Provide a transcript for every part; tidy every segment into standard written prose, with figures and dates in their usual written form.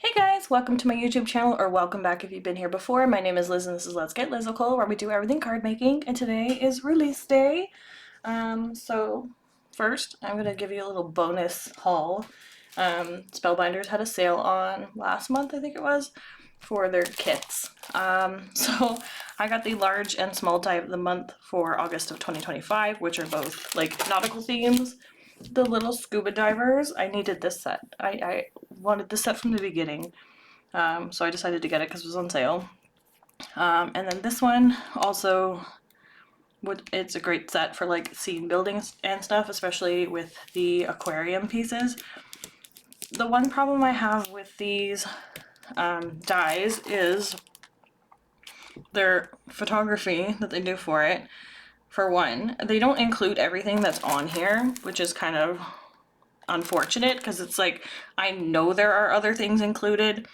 Hey guys, welcome to my YouTube channel, or welcome back if you've been here before. My name is Liz and this is Let's Get Lizicle, where we do everything card making, and today is release day. So first I'm going to give you a little bonus haul. Spellbinders had a sale on last month, I think it was, for their kits. So I got the large and small type of the month for August of 2025, which are both like nautical themes. The little scuba divers, I needed this set. I wanted this set from the beginning, so I decided to get it because it was on sale. And then this one also, it's a great set for like scene buildings and stuff, especially with the aquarium pieces. The one problem I have with these dies is their photography that they do for it. For one, they don't include everything that's on here, which is kind of unfortunate because it's like, I know there are other things included,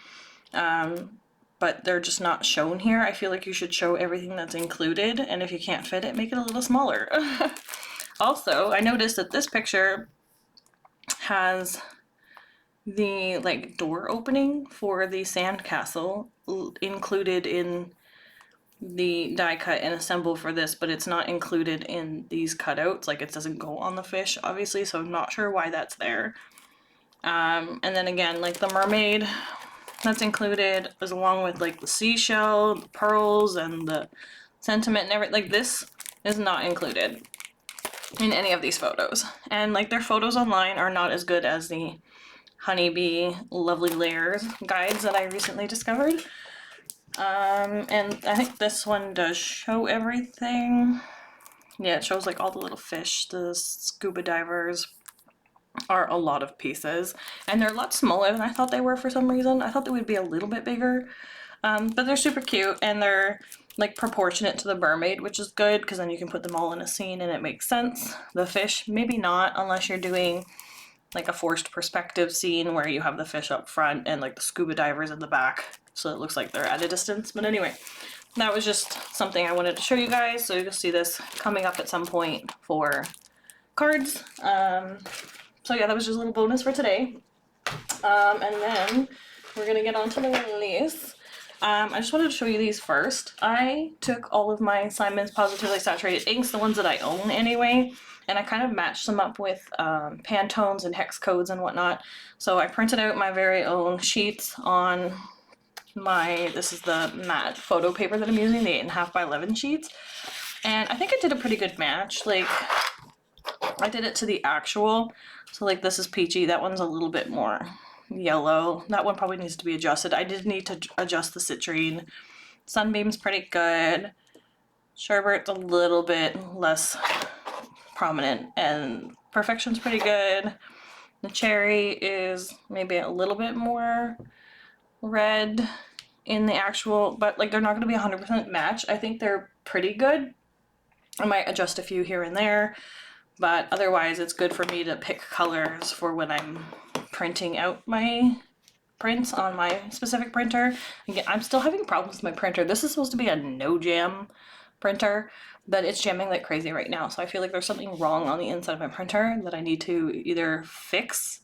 but they're just not shown here. I feel like you should show everything that's included, and if you can't fit it, make it a little smaller. Also, I noticed that this picture has the like door opening for the sandcastle included in the die cut and assemble for this, but it's not included in these cutouts. Like, it doesn't go on the fish, obviously, so I'm not sure why that's there. And then again, like the mermaid that's included is along with like the seashell, the pearls, and the sentiment and everything. Like, this is not included in any of these photos. And like, their photos online are not as good as the honeybee lovely layers guides that I recently discovered. And I think this one does show everything. Yeah, it shows like all the little fish. The scuba divers are a lot of pieces, and they're a lot smaller than I thought they were for some reason. I thought they would be a little bit bigger, but they're super cute, and they're like proportionate to the mermaid, which is good because then you can put them all in a scene and it makes sense. The fish, maybe not, unless you're doing like a forced perspective scene where you have the fish up front and like the scuba divers in the back, so it looks like they're at a distance. But anyway, that was just something I wanted to show you guys, so you'll see this coming up at some point for cards. So yeah, that was just a little bonus for today. And then we're gonna get on to the release. I just wanted to show you these first. I took all of my Simon's Positively Saturated inks, the ones that I own anyway, and I kind of matched them up with Pantones and hex codes and whatnot. So I printed out my very own sheets on this is the matte photo paper that I'm using, the 8.5 by 11 sheets. And I think I did a pretty good match. Like, I did it to the actual, so like this is peachy, that one's a little bit more yellow. That one probably needs to be adjusted. I did need to adjust the citrine. Sunbeam's pretty good. Sherbert's a little bit less prominent, and Perfection's pretty good. The cherry is maybe a little bit more red in the actual, but like, they're not going to be 100% match. I think they're pretty good. I might adjust a few here and there, but otherwise it's good for me to pick colors for when I'm printing out my prints on my specific printer. Again, I'm still having problems with my printer. This is supposed to be a no jam printer, but it's jamming like crazy right now, so I feel like there's something wrong on the inside of my printer that I need to either fix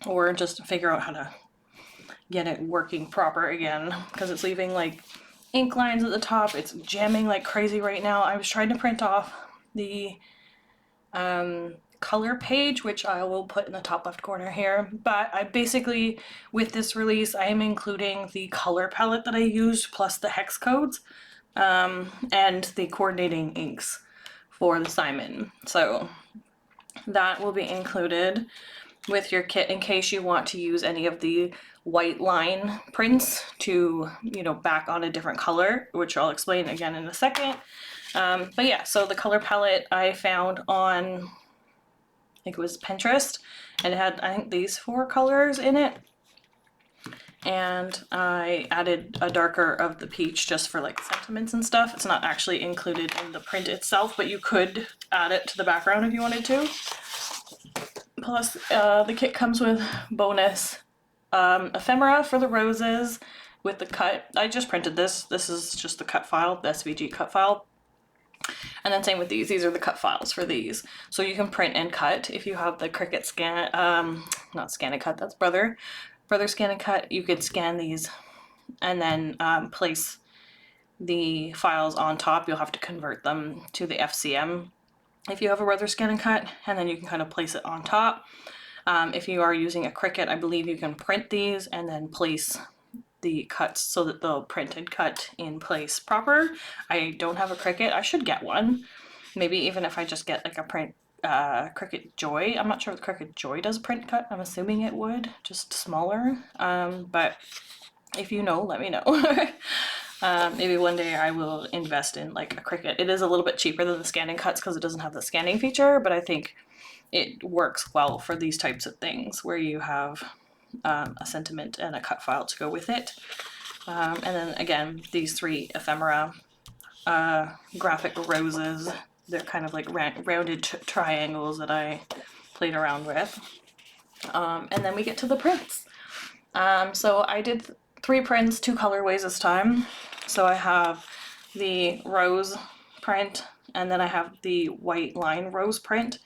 or just figure out how to get it working proper again, because it's leaving like ink lines at the top. It's jamming like crazy right now. I was trying to print off the color page, which I will put in the top left corner here, but I basically, with this release, I am including the color palette that I used plus the hex codes, and the coordinating inks for the Simon. So that will be included with your kit in case you want to use any of the white line prints to, you know, back on a different color, which I'll explain again in a second. But yeah, so the color palette I found on, I think it was Pinterest, and it had, I think, these 4 colors in it. And I added a darker of the peach just for like sentiments and stuff. It's not actually included in the print itself, but you could add it to the background if you wanted to. Plus, the kit comes with bonus ephemera for the roses with the cut. I just printed this. This is just the cut file, the SVG cut file. And then same with these. These are the cut files for these. So you can print and cut if you have the Cricut scan, not Scan and Cut, that's brother. further scan and cut, you could scan these and then place the files on top. You'll have to convert them to the FCM if you have a Rather scan and cut, and then you can kind of place it on top. If you are using a Cricut, I believe you can print these and then place the cuts so that they'll print and cut in place proper. I don't have a Cricut. I should get one. Maybe even if I just get like a print Cricut Joy. I'm not sure if the Cricut Joy does print cut. I'm assuming it would, just smaller. But if you know, let me know. Maybe one day I will invest in like a Cricut. It is a little bit cheaper than the scanning cuts because it doesn't have the scanning feature, but I think it works well for these types of things where you have a sentiment and a cut file to go with it. And then again, these 3 ephemera graphic roses. They're kind of like rounded triangles that I played around with. And then we get to the prints. So I did 3 prints, 2 colorways this time. So I have the rose print, and then I have the white line rose print.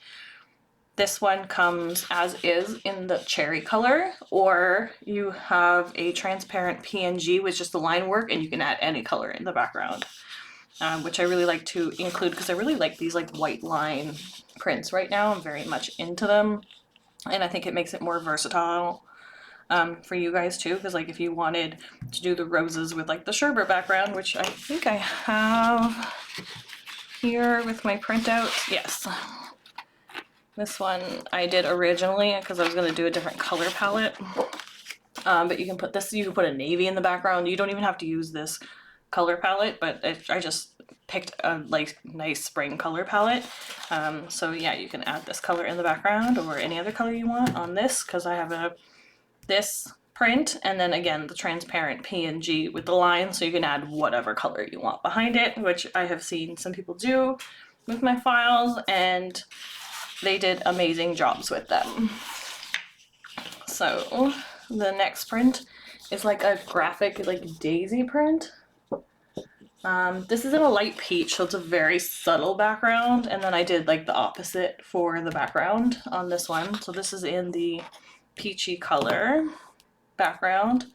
This one comes as is in the cherry color, or you have a transparent PNG with just the line work, and you can add any color in the background, which I really like to include because I really like these like white line prints right now. I'm very much into them, and I think it makes it more versatile for you guys too, because like if you wanted to do the roses with like the sherbet background, which I think I have here with my printouts. Yes. This one I did originally because I was going to do a different color palette. But you can put this, you can put a navy in the background. You don't even have to use this color palette, but I just picked a like nice spring color palette. So yeah, you can add this color in the background or any other color you want on this, because I have this print and then again the transparent PNG with the line, so you can add whatever color you want behind it, which I have seen some people do with my files and they did amazing jobs with them. So the next print is like a graphic like daisy print. This is in a light peach, so it's a very subtle background, and then I did like the opposite for the background on this one. So this is in the peachy color background.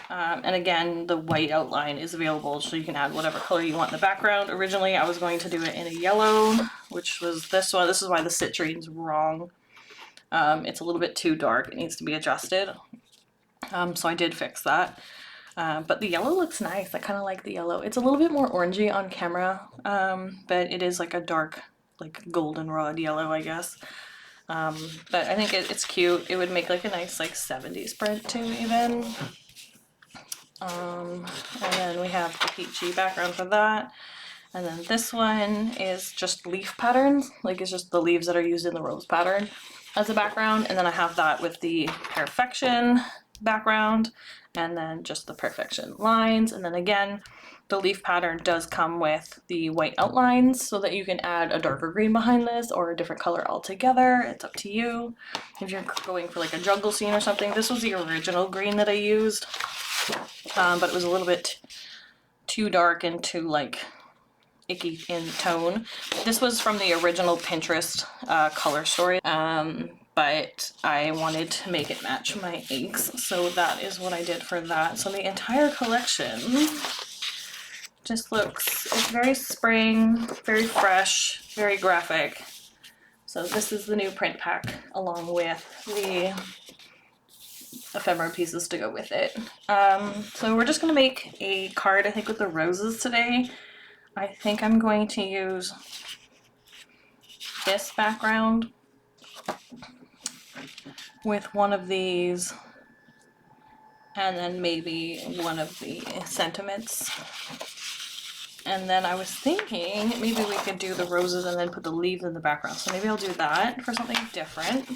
And again, the white outline is available, so you can add whatever color you want in the background. Originally, I was going to do it in a yellow, which was this one. This is why the citrine's wrong. It's a little bit too dark. It needs to be adjusted. So I did fix that. But the yellow looks nice. I kind of like the yellow. It's a little bit more orangey on camera, but it is like a dark, like goldenrod yellow, I guess. But I think it's cute. It would make like a nice like 70s print too, even. And then we have the peachy background for that. And then this one is just leaf patterns, like it's just the leaves that are used in the rose pattern as a background. And then I have that with the perfection background and then just the perfection lines. And then again, the leaf pattern does come with the white outlines so that you can add a darker green behind this or a different color altogether. It's up to you. If you're going for like a jungle scene or something, this was the original green that I used, but it was a little bit too dark and too like icky in tone. This was from the original Pinterest color story, but I wanted to make it match my inks, so that is what I did for that. So the entire collection just looks, it's very spring, very fresh, very graphic. So this is the new print pack along with the ephemera pieces to go with it. So we're just going to make a card, I think, with the roses today. I think I'm going to use this background with one of these and then maybe one of the sentiments. And then I was thinking maybe we could do the roses and then put the leaves in the background. So maybe I'll do that for something different.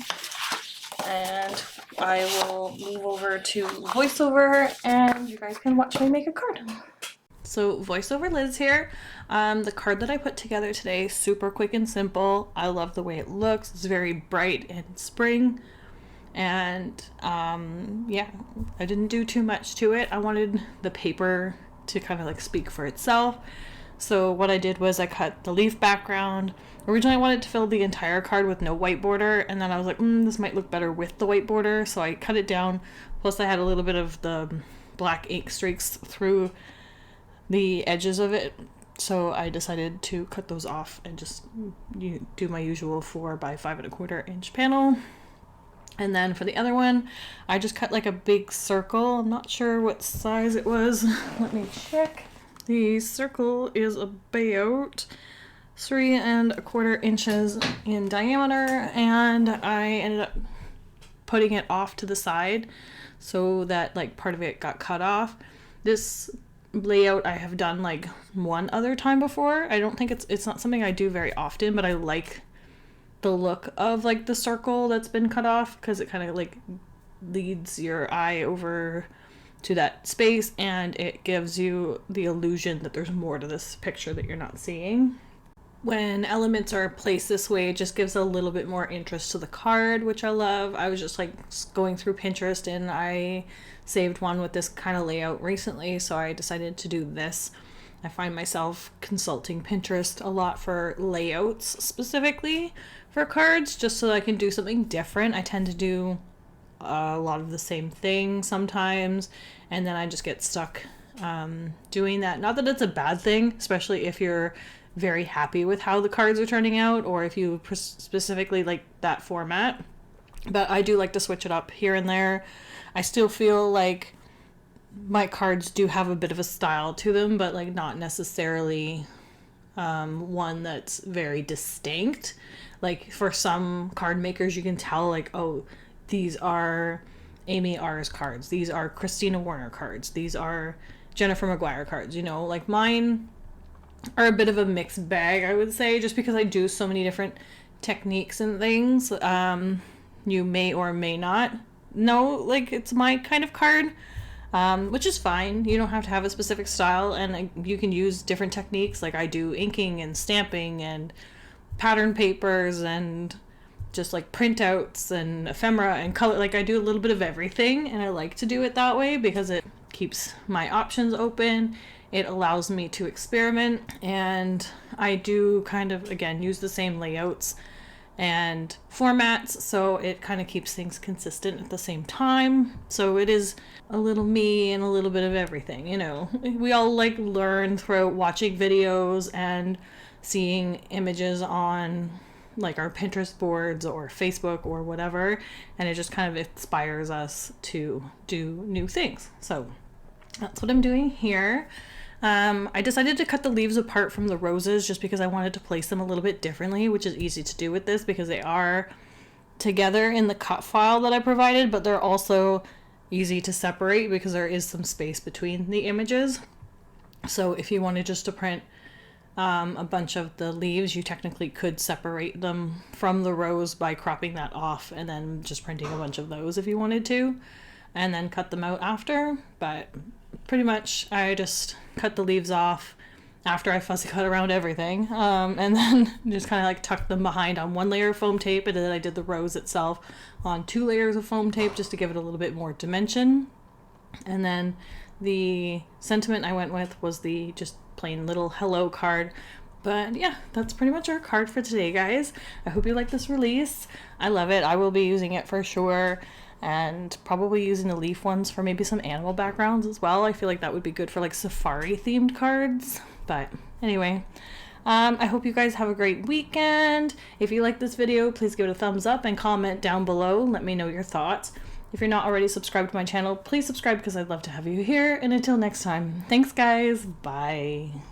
And I will move over to voiceover and you guys can watch me make a card. So voiceover Liz here. The card that I put together today, super quick and simple. I love the way it looks. It's very bright and spring. And yeah, I didn't do too much to it. I wanted the paper to kind of like speak for itself. So what I did was I cut the leaf background. Originally I wanted to fill the entire card with no white border, and then I was like, this might look better with the white border, so I cut it down. Plus I had a little bit of the black ink streaks through the edges of it, so I decided to cut those off and just do my usual 4 by 5 1/4 inch panel. And then for the other one, I just cut like a big circle. I'm not sure what size it was. Let me check. The circle is about 3 1/4 inches in diameter, and I ended up putting it off to the side so that like part of it got cut off. This layout I have done like one other time before. I don't think it's not something I do very often, but I like the look of like the circle that's been cut off because it kind of like leads your eye over to that space, and it gives you the illusion that there's more to this picture that you're not seeing. When elements are placed this way, it just gives a little bit more interest to the card, which I love. I was just like going through Pinterest and I saved one with this kind of layout recently, so I decided to do this. I find myself consulting Pinterest a lot for layouts specifically for cards, just so I can do something different. I tend to do a lot of the same thing sometimes, and then I just get stuck doing that. Not that it's a bad thing, especially if you're very happy with how the cards are turning out, or if you specifically like that format, but I do like to switch it up here and there. I still feel like my cards do have a bit of a style to them, but like not necessarily one that's very distinct. Like for some card makers, you can tell like, oh, these are Amy R's cards, these are Christina Warner cards, these are Jennifer Maguire cards, you know. Like mine are a bit of a mixed bag, I would say, just because I do so many different techniques and things. You may or may not know like it's my kind of card, which is fine. You don't have to have a specific style, and you can use different techniques. Like I do inking and stamping and pattern papers and just like printouts and ephemera and color. Like I do a little bit of everything, and I like to do it that way because it keeps my options open. It allows me to experiment, and I do kind of, again, use the same layouts and formats, so it kind of keeps things consistent at the same time. So it is a little me and a little bit of everything, you know. We all like learn through watching videos and seeing images on like our Pinterest boards or Facebook or whatever, and it just kind of inspires us to do new things. So that's what I'm doing here. I decided to cut the leaves apart from the roses just because I wanted to place them a little bit differently, which is easy to do with this because they are together in the cut file that I provided, but they're also easy to separate because there is some space between the images. So if you wanted just to print a bunch of the leaves, you technically could separate them from the rose by cropping that off and then just printing a bunch of those if you wanted to, and then cut them out after. But pretty much I just cut the leaves off after I fussy cut around everything, and then just kind of like tucked them behind on one layer of foam tape, and then I did the rose itself on 2 layers of foam tape just to give it a little bit more dimension. And then the sentiment I went with was the just plain little hello card. But yeah, that's pretty much our card for today, guys. I hope you like this release. I love it. I will be using it for sure, and probably using the leaf ones for maybe some animal backgrounds as well. I feel like that would be good for like safari themed cards. But anyway, I hope you guys have a great weekend. If you like this video, please give it a thumbs up and comment down below. Let me know your thoughts. If you're not already subscribed to my channel, please subscribe because I'd love to have you here. And until next time, thanks guys. Bye.